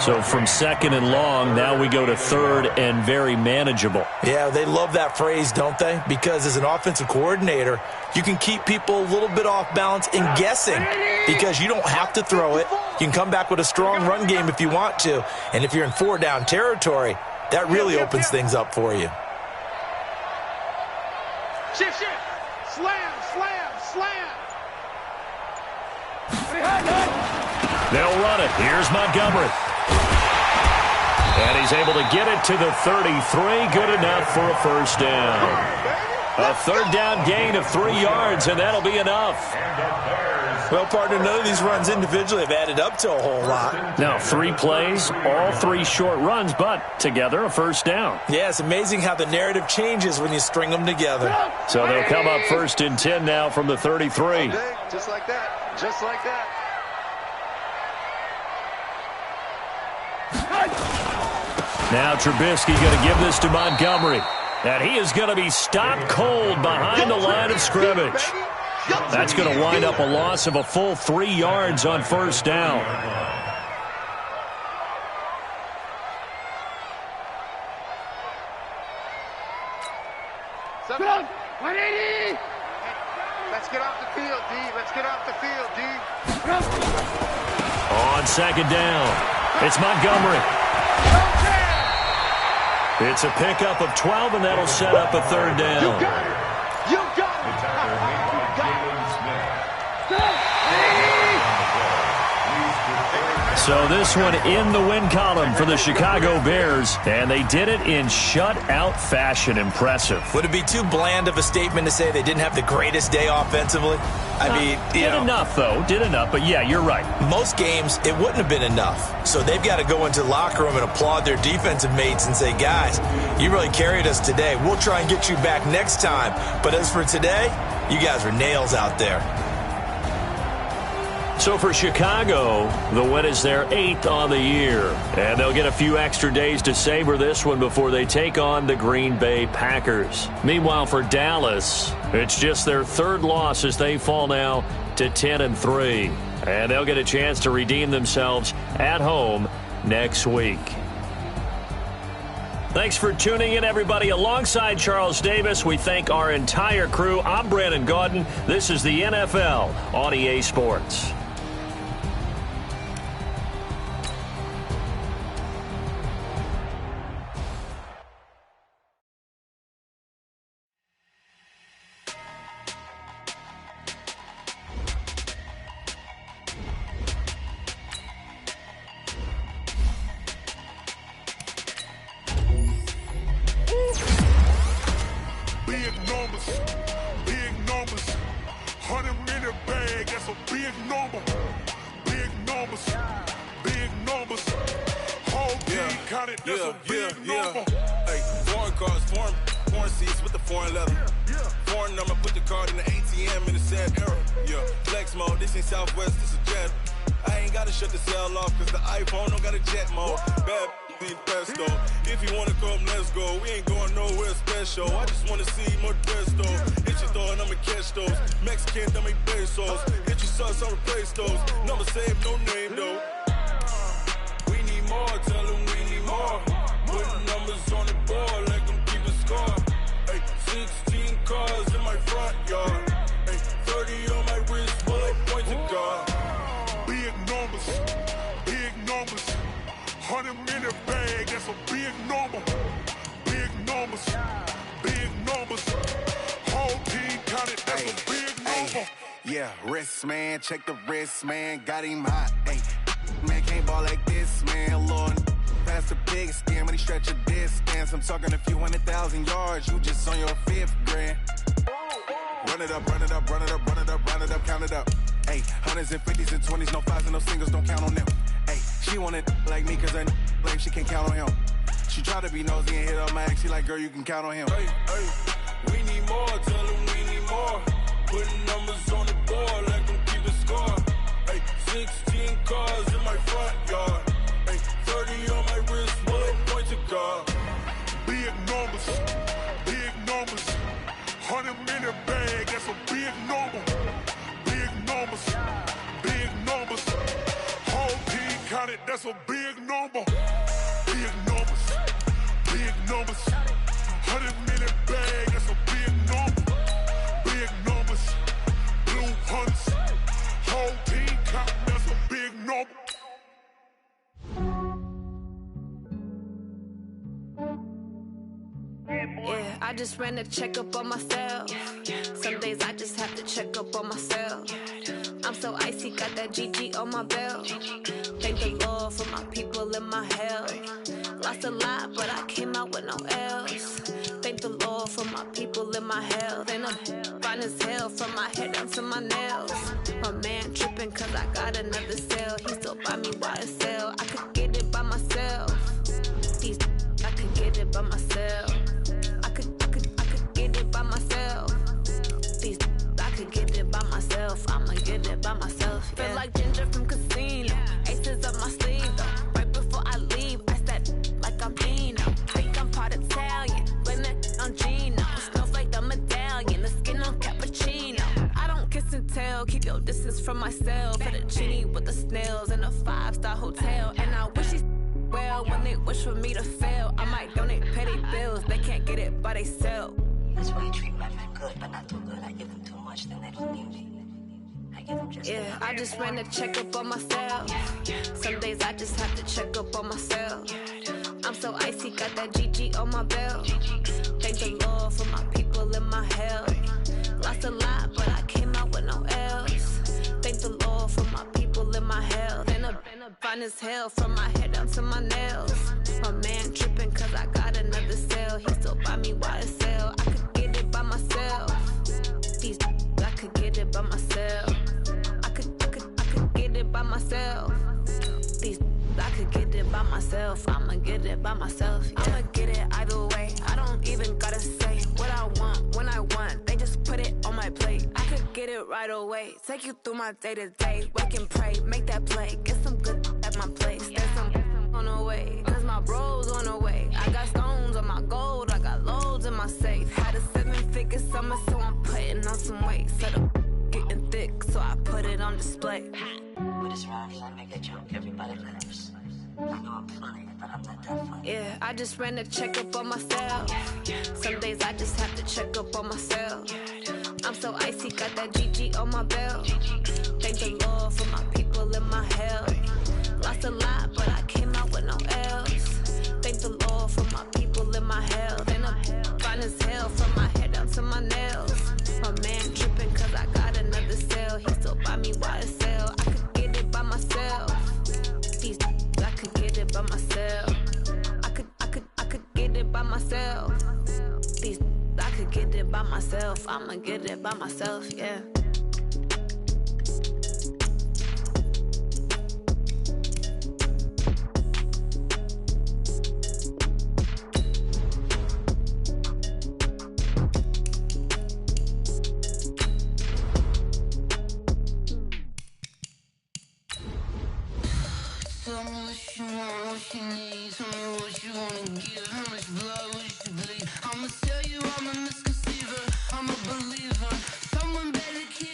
So from 2nd and long, now we go to 3rd and very manageable. Yeah, they love that phrase, don't they? Because as an offensive coordinator, you can keep people a little bit off balance and guessing because you don't have to throw it. You can come back with a strong run game if you want to. And if you're in 4-down territory, that really opens things up for you. Shift. Slam. They'll run it. Here's Montgomery. And he's able to get it to the 33. Good enough for a first down. A 3rd down gain of 3 yards, and that'll be enough. Well, partner, none of these runs individually have added up to a whole lot. Now, 3 plays, all 3 short runs, but together a first down. Yeah, it's amazing how the narrative changes when you string them together. So they'll come up 1st and 10 now from the 33. Just like that. Just like that. Now Trubisky going to give this to Montgomery. And he is going to be stopped cold behind the line of scrimmage. That's going to wind up a loss of a full 3 yards on 1st down. Let's get off the field, D. Let's get off the field, D. On 2nd down, it's Montgomery. It's a pickup of 12, and that'll set up a 3rd down. You got it. You got it. So this one in the win column for the Chicago Bears, and they did it in shutout fashion. Impressive. Would it be too bland of a statement to say they didn't have the greatest day offensively? I mean, did enough, though. Did enough, but yeah, you're right. Most games, it wouldn't have been enough. So they've got to go into the locker room and applaud their defensive mates and say, guys, you really carried us today. We'll try and get you back next time. But as for today, you guys are nails out there. So for Chicago, the win is their 8th on the year. And they'll get a few extra days to savor this one before they take on the Green Bay Packers. Meanwhile, for Dallas, it's just their 3rd loss as they fall now to 10-3. And they'll get a chance to redeem themselves at home next week. Thanks for tuning in, everybody. Alongside Charles Davis, we thank our entire crew. I'm Brandon Gaudin. This is the NFL on EA Sports. Putting numbers on the board like I'm keeping score. Ay, 16 cars in my front yard. Ay, 30 on my wrist, bullet points of God. Big numbers, big numbers. 100 minute bag, that's a big number. Big numbers, big numbers. Whole team counted, that's a big number. Yeah, wrist man, check the wrist man, got him hot. Ay, man can't ball like this, man. Lord, past the big skin when he stretch a distance. I'm talking a few 100,000 yards, you just on your 5th grand. Run it up, run it up, run it up, run it up, run it up, count it up. Ay, hundreds and 50s and 20s, no 5s and no singles, don't count on them. Ay, she want it like me cause her like she can't count on him. She try to be nosy and hit up my ex, she like, girl, you can count on him. Hey, hey, we need more, tell them we need more. Putting numbers on the board like I'm keeping score. Hey, 16 cars in my front yard. Hey, 30 on my wrist, bullet points of God. Big numbers, big numbers. 100 minute bag, that's a big number. Big numbers, big numbers. Whole team counted, that's a big number. Big numbers, big numbers. 100 minute bag, that's a big number. Big numbers, blue hunts. Whole team counting, that's a big number. Yeah, I just ran a checkup on myself. Some days I just have to check up on myself. I'm so icy, got that GG on my belt. Thank the Lord for my people and my health. Lost a lot, but I came out with no L's. Thank the Lord for my people and my health. And I'm fine as hell from my head down to my nails. My man tripping cause I got another sale. He still buy me YSL. I could get it by myself. These I could get it by myself. I could get it by myself. These I could get it by myself. I'ma get it by myself. Yeah. Feel like Ginger from Casino. Aces up my sleeve though. Right before I leave, I step like I'm Dino. Think I'm part Italian. Blame it on Gino. Snowflake the medallion. The skin on cappuccino. I don't kiss and tell. Keep your distance from myself. For the genie with the snails in a 5-star hotel. And I wish he's well, when they wish for me to fail, I might donate petty bills. They can't get it by theyself. That's why you treat my men good, but not too good. I give them too much, then they don't need me. I give them just yeah, I just ran a checkup on myself. Some days I just have to check up on myself. I'm so icy, got that GG on my belt. Thank the Lord for my people and my health. Lost a lot, but I came out with no L's. Thank the Lord for my people and my health. And I'm fine as hell from my head down to my nails. My man tripping cause I got another sale. He still buy me YSL. I could get it by myself. These I could get it by myself. I could get it by myself. These I could get it by myself. I'ma get it by myself. Yeah. I'ma get it either way. I don't even gotta say what I want when I want. They just put it on my plate. I could get it right away. Take you through my day to day. Wake and pray, make that play. Get some good at my place. There's some on the way. Cause my bros on the way. I got stones on my gold. I got loads in my safe. Had a 7-figure summer, so I'm putting on some weight. Set up getting thick, so I put it on display. With this round here, I make a joke everybody laughs. I know I'm funny, but I'm not that funny. Yeah, I just ran a checkup on myself. Some days I just have to check up on myself. I'm so icy, got that GG on my belt. Thank the Lord for my people and my health. Lost a lot, but I came out with no L's. Thank the Lord for my people and my health. And I'm fine as hell from my head down to my nails. My man tripping cause I got another sale. He still buy me YSL. I could get it by myself. These I could get it by myself. I could get it by myself. These I could get it by myself. I'ma get it by myself, yeah. Tell me what you want, what you need. Tell me what you wanna give. How much blood would you bleed? I'ma tell you I'm a misconceiver. I'm a believer. Someone better keep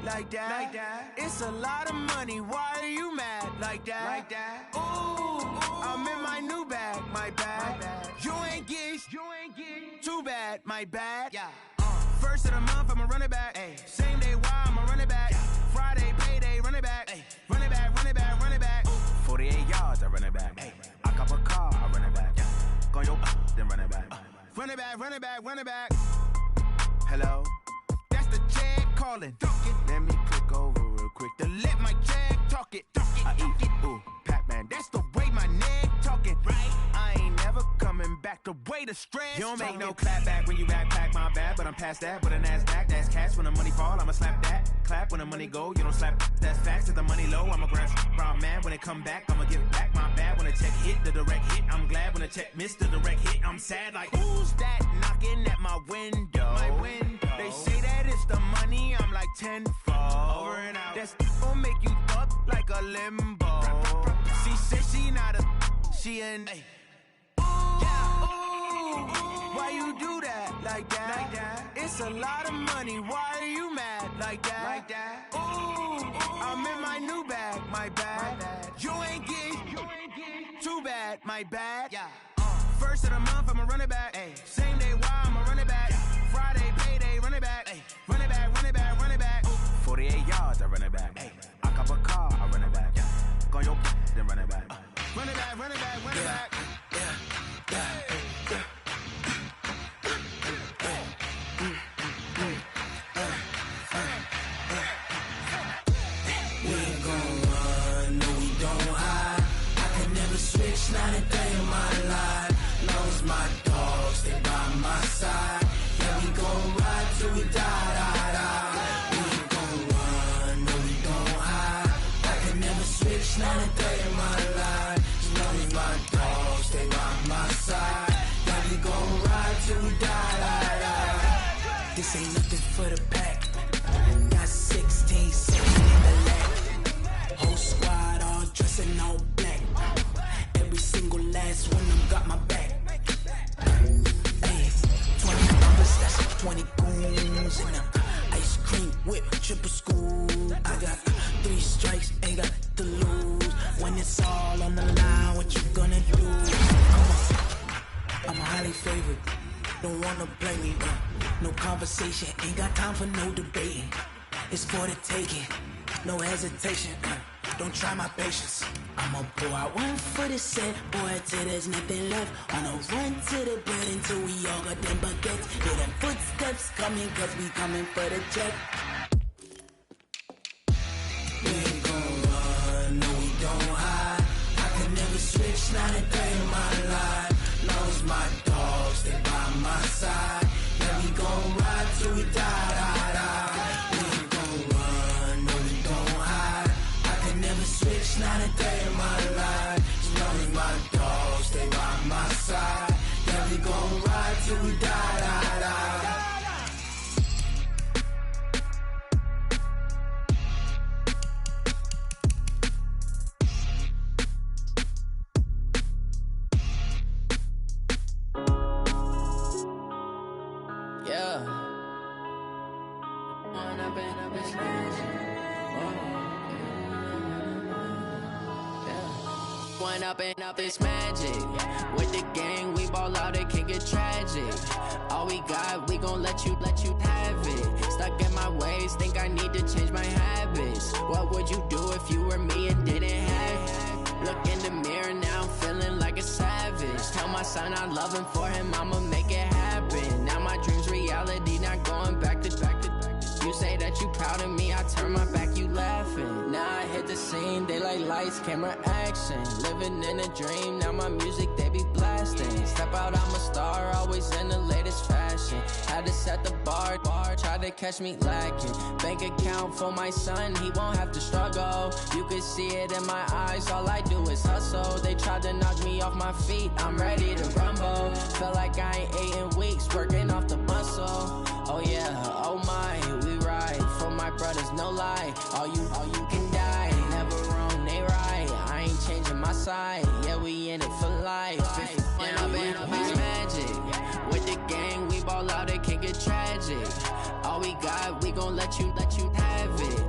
like that. It's a lot of money, why are you mad like that? Ooh, I'm in my new bag, my bad. You ain't get too bad, my bad. First of the month, I'ma run it back. Same day, why I'ma run it back. Friday, payday, run it back. Run it back, run it back, run it back. 48 yards, I run it back. I cop a car, I run it back. Go yo, then run it back. Run it back, run it back, run it back. Hello, that's the jag calling. Let me click over real quick to let my jag talk it. I eat it, ooh, Pac-Man. That's the way my neck talking. Right, I ain't never coming back. The way the stress. You don't make no clap back when you backpack, my bad. But I'm past that. With a NASDAQ, that's cash. When the money fall, I'ma slap that. Clap when the money go, you don't slap. That's facts. If the money low, I'ma grab brown man. When it come back, I'ma give back my bad. When the check hit, the direct hit. I'm glad when the check missed the direct hit. I'm sad like, who's that knocking at my window? My window. They say that it's the money, I'm like tenfold. Over and out. That's gon' make you up like a limbo. She said she not a, she an. Why you do that like that? It's a lot of money, why are you mad like that? Ooh, I'm in my new bag, my bad. You ain't get too bad, my bad. First of the month, I'ma run it back. Same day, why I'ma run it back. Friday, payday, run it back. Run it back, run it back, run it back. 48 yards, I run it back. I cop a car, I run it back. Go yo, then run it back. Run it back, run it back, run it back. We ain't gon' run, no we don't hide. I can never switch, not a day in my life. Long as my dogs stay by my side. Yeah, we gon' ride till we die. We ain't gon' run, no we don't hide. I can never switch, not a day in my life. As long as my dogs stay by my side. Yeah, we gon' ride till we die. This ain't nothing for the pack. Got 16, 17 in the lap. Whole squad all dressed in all black. Every single last one of them got my back. Hey, 20 numbers, that's 20 goons in a ice cream whip, triple school. I got 3 strikes, ain't got to lose. When it's all on the line, what you gonna do? Come on, I'm highly favored. Don't wanna blame me, no conversation. Ain't got time for no debating. It's for the taking, no hesitation. Don't try my patience. I'ma pour out one for the set, boy, till there's nothing left. On a run to the bed until we all got them baguettes. Hear them footsteps coming, cause we coming for the check. We ain't gon' run, no we don't hide. I can never switch, not a day in my life. Long as my dogs stay by my side. Yeah, we gon' ride till we die. We ain't gon' run, no we don't hide. I can never switch, not a day in my life. As long as my dogs stay by my side. Yeah, we gon' ride till we die. Up it's magic. With the gang, we ball out, it can get tragic. All we got, we gon' let you have it. Stuck in my ways, think I need to change my habits. What would you do if you were me and didn't have it? Look in the mirror now, I'm feeling like a savage. Tell my son I love him, for him I'ma make it happen. Now my dream's reality, not going back to. You say that you proud of me, I turn my back, you laughing. Now I hit the scene, they like lights, camera, action. Living in a dream, now my music, they be blasting. Step out, I'm a star, always in the latest fashion. Had to set the bar, try to catch me lacking. Bank account for my son, he won't have to struggle. You can see it in my eyes, all I do is hustle. They tried to knock me off my feet, I'm ready to rumble. Feel like I ain't ate in weeks, working off the muscle. Oh yeah, oh my, we ride for my brothers, no lie. All you can die, never wrong, they right. I ain't changing my side, yeah, we in it for life. When up it's magic. With the gang, we ball out, it can get tragic. All we got, we gon' let you have it.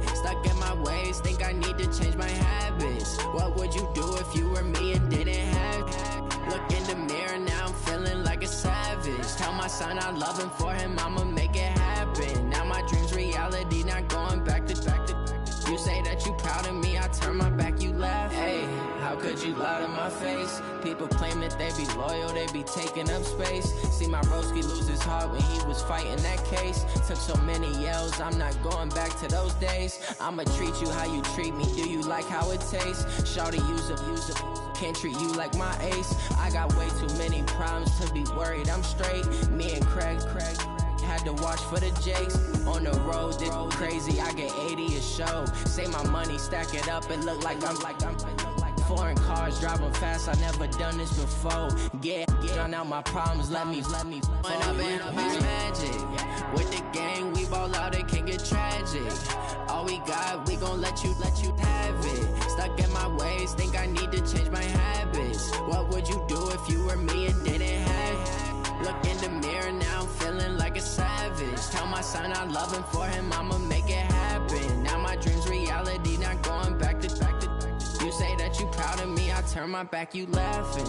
I need to change my habits. What would you do if you were me and didn't have it? Look in the mirror, now I'm feeling like a savage. Tell my son I love him, for him I'ma make it happen. Now my dream's reality, not going back to. You say that you proud of me, I turn my back, you laugh. Hey, how could you lie to my face? People claim that they be loyal, they be taking up space. See my broski lose his heart when he was fighting that case. Took so many yells, I'm not going back to those days. I'ma treat you how you treat me, do you like how it tastes? Shawty, use up, can't treat you like my ace. I got way too many problems to be worried, I'm straight. Me and Craig had to watch for the Jakes. On the road, this crazy, I get 80 a show. Say my money, stack it up, it look like I'm foreign cars, driving fast, I never done this before. Drown out my problems, let me When up and up is magic. With the gang, we ball out, it can get tragic. All we got, we gon' let you have it. Stuck in my ways, think I need to change my habits. What would you do if you were me and didn't have it? Look in the mirror, now I'm feeling like a savage. Tell my son I love him, for him I'ma make it happen. Now my dream's reality, not going back to. You say that you proud of me, I turn my back, you laughing.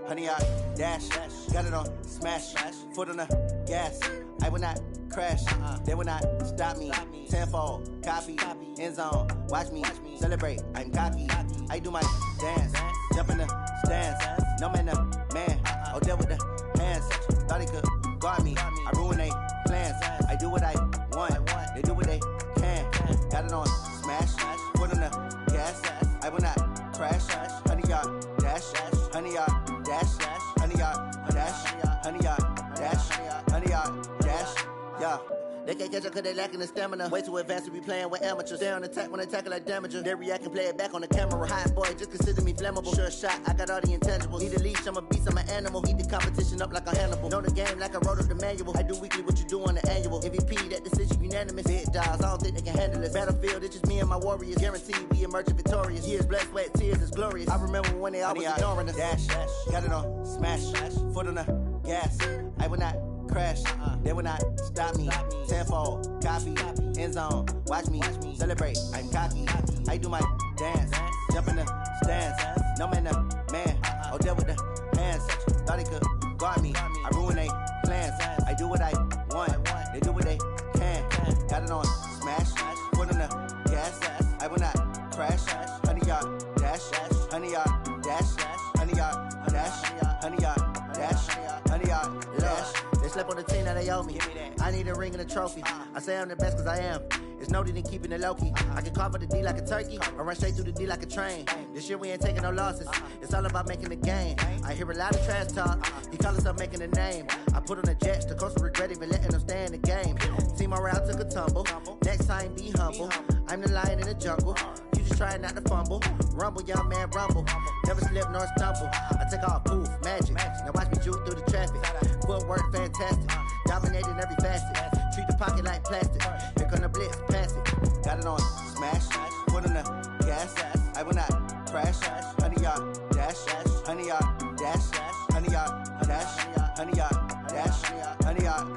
Honey, I dash, got it on smash, foot on the gas. I will not crash, they will not stop me. Tenfold, copy, end zone, watch me celebrate. I'm cocky, I do my dance, jump in the stands. No man, man, oh there with the hands. Thought he could guard me, I ruin they plans. I do what I want, they do what they can. Got it on smash, foot on the gas. I will not crash. 100-yard dash, 100-yard dash, 100-yard dash, 100-yard dash, 100-yard dash. Yeah. They can't catch up cause they lacking the stamina. Way too advanced to be playing with amateurs. Stay on attack when they tackle like damager. They react and play it back on the camera. Hot boy, just consider me flammable. Sure shot, I got all the intangibles. Need a leash, I'm a beast, I'm an animal. Eat the competition up like a Hannibal. Know the game like I wrote up the manual. I do weekly what you do on the annual. MVP, that decision unanimous. Big dogs, I don't think they can handle this. Battlefield, it's just me and my warriors. Guaranteed we emerge victorious. Years, blood, sweat, tears, is glorious. I remember when they always ignoring us. Dash, got it on smash, foot on the gas. I will not crash, they will not stop me. Tenfold, copy, end zone, watch me celebrate. I'm cocky, I do my dance, jump in the stands. No man, man, oh there with the hands. Thought he could guard me, I ruin they plans. I do what I want, they do what they can. Got it on smash, foot on the gas. I will not crash. 100-yard dash, 100-yard dash, 100-yard dash, 100-yard dash, 100-yard dash. They slept on the team that they owe me. I need a ring and a trophy. I say I'm the best cause I am. It's noted in keeping it low-key. I can carve up the D like a turkey or run straight through the D like a train. This year we ain't taking no losses. It's all about making the game. I hear a lot of trash talk. He call himself making a name. I put on the Jets. The coach will regret even letting them stay in the game. Team morale took a tumble. Next time be humble. I'm the lion in the jungle. You just try not to fumble. Rumble, young man, rumble. Never slip nor stumble. I take off, poof, magic. Now watch me juke through the traffic. Footwork fantastic. Dominating every facet. Treat the pocket like plastic. Here come the blitz, pass it. Got it on smash. Foot on the gas. I will not crash. 100-yard dash. 100-yard dash. 100-yard dash. 100-yard dash. 100-yard